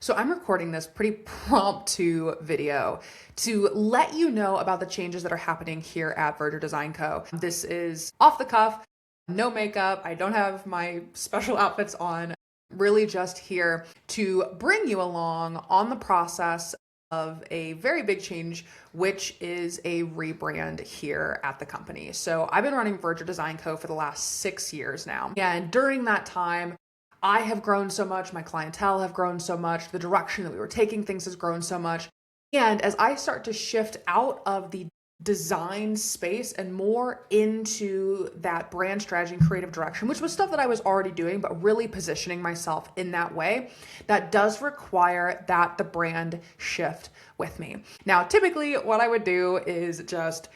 So I'm recording this pretty promptu video to let you know about the changes that are happening here at Verdure Design Co. This is off the cuff, no makeup. I don't have my special outfits on. Really just here to bring you along on the process of a very big change, which is a rebrand here at the company. So I've been running Verdure Design Co. for the last 6 years now. And during that time, I have grown so much, my clientele have grown so much, the direction that we were taking things has grown so much. And as I start to shift out of the design space and more into that brand strategy and creative direction, which was stuff that I was already doing, but really positioning myself in that way, that does require that the brand shift with me. Now, typically what I would do is just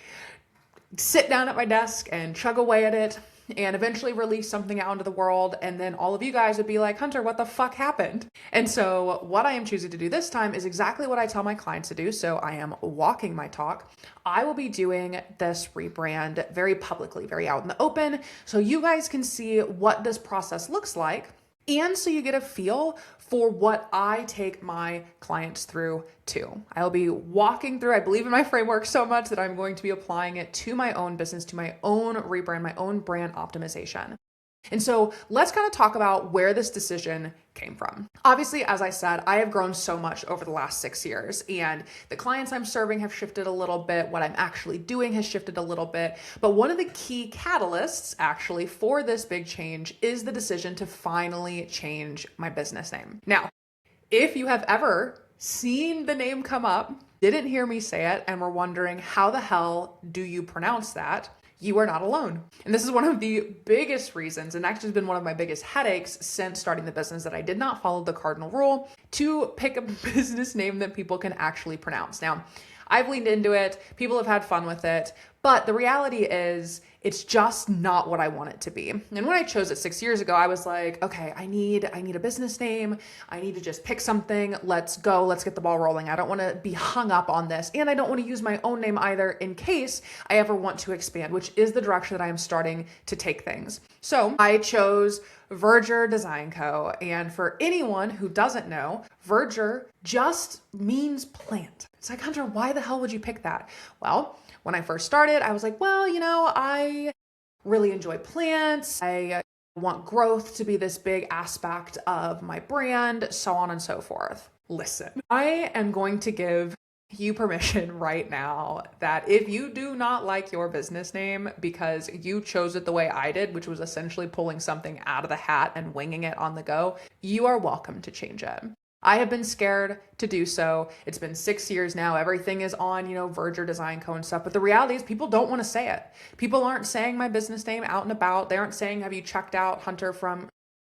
sit down at my desk and chug away at it and eventually release something out into the world. And then all of you guys would be like, Hunter, what the fuck happened? And so what I am choosing to do this time is exactly what I tell my clients to do. So I am walking my talk. I will be doing this rebrand very publicly, very out in the open. So you guys can see what this process looks like. And so you get a feel for what I take my clients through too. I'll be walking through, I believe in my framework so much that I'm going to be applying it to my own business, to my own rebrand, my own brand optimization. And so let's kind of talk about where this decision came from. Obviously, as I said, I have grown so much over the last 6 years, and the clients I'm serving have shifted a little bit. What I'm actually doing has shifted a little bit. But one of the key catalysts actually for this big change is the decision to finally change my business name. Now, if you have ever seen the name come up, didn't hear me say it, and were wondering how the hell do you pronounce that, you are not alone. And this is one of the biggest reasons, and actually has been one of my biggest headaches since starting the business, that I did not follow the cardinal rule to pick a business name that people can actually pronounce. Now, I've leaned into it, people have had fun with it, but the reality is it's just not what I want it to be. And when I chose it 6 years ago, I was like, okay, I need a business name. I need to just pick something. Let's go. Let's get the ball rolling. I don't want to be hung up on this. And I don't want to use my own name either in case I ever want to expand, which is the direction that I am starting to take things. So I chose Verdure Design Co. And for anyone who doesn't know, verdure just means plant. It's like, Hunter, why the hell would you pick that? Well, when I first started, I was like, well, I really enjoy plants. I want growth to be this big aspect of my brand, so on and so forth. Listen, I am going to give you permission right now that if you do not like your business name because you chose it the way I did, which was essentially pulling something out of the hat and winging it on the go, you are welcome to change it. I have been scared to do so. It's been 6 years now. Everything is on, Verdure Design Co. and stuff. But the reality is people don't want to say it. People aren't saying my business name out and about. They aren't saying, have you checked out Hunter from,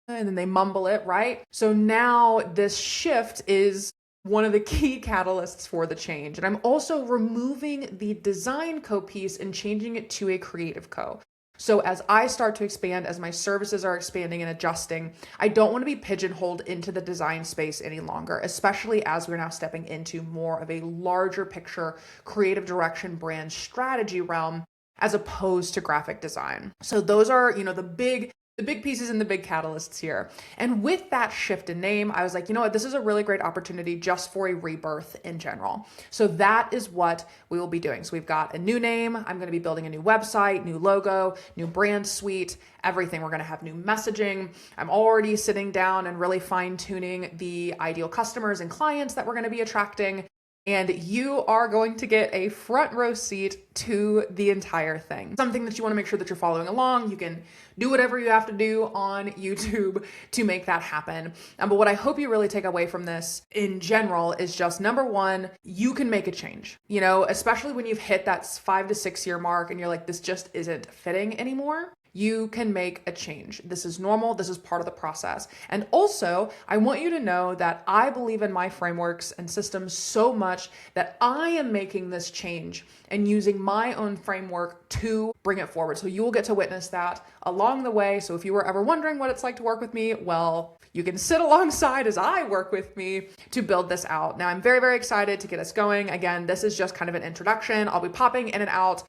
and then they mumble it, right? So now this shift is one of the key catalysts for the change. And I'm also removing the Design Co piece and changing it to a Creative Co. So as I start to expand, as my services are expanding and adjusting, I don't want to be pigeonholed into the design space any longer, especially as we're now stepping into more of a larger picture, creative direction, brand strategy realm, as opposed to graphic design. So those are, the big pieces and the big catalysts here. And with that shift in name, I was like, you know what, this is a really great opportunity just for a rebirth in general. So that is what we will be doing. So we've got a new name. I'm going to be building a new website, new logo, new brand suite, everything. We're going to have new messaging. I'm already sitting down and really fine tuning the ideal customers and clients that we're going to be attracting. And you are going to get a front row seat to the entire thing. Something that you want to make sure that you're following along. You can do whatever you have to do on YouTube to make that happen. But what I hope you really take away from this in general is just, number one, you can make a change, especially when you've hit that 5 to 6 year mark and you're like, this just isn't fitting anymore. You can make a change. This is normal. This is part of the process. And also, I want you to know that I believe in my frameworks and systems so much that I am making this change and using my own framework to bring it forward. So you will get to witness that along the way. So if you were ever wondering what it's like to work with me, well, you can sit alongside as I work with me to build this out. Now, I'm very, very excited to get us going. Again, this is just kind of an introduction. I'll be popping in and out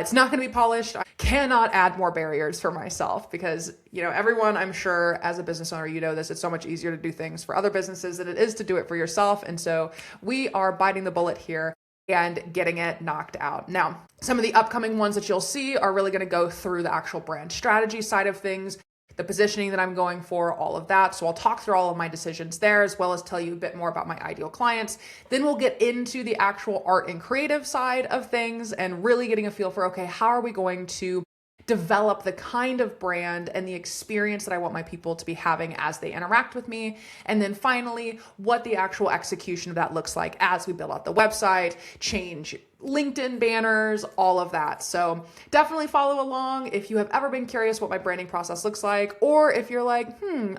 It's not going to be polished. I cannot add more barriers for myself because, everyone, I'm sure as a business owner, this, it's so much easier to do things for other businesses than it is to do it for yourself. And so we are biting the bullet here and getting it knocked out. Now, some of the upcoming ones that you'll see are really going to go through the actual brand strategy side of things, the positioning that I'm going for, all of that. So I'll talk through all of my decisions there, as well as tell you a bit more about my ideal clients. Then we'll get into the actual art and creative side of things and really getting a feel for, okay, how are we going to develop the kind of brand and the experience that I want my people to be having as they interact with me. And then finally, what the actual execution of that looks like as we build out the website, change LinkedIn banners, all of that. So definitely follow along if you have ever been curious what my branding process looks like, or if you're like,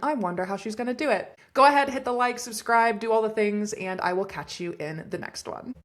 I wonder how she's going to do it. Go ahead, hit the like, subscribe, do all the things, and I will catch you in the next one.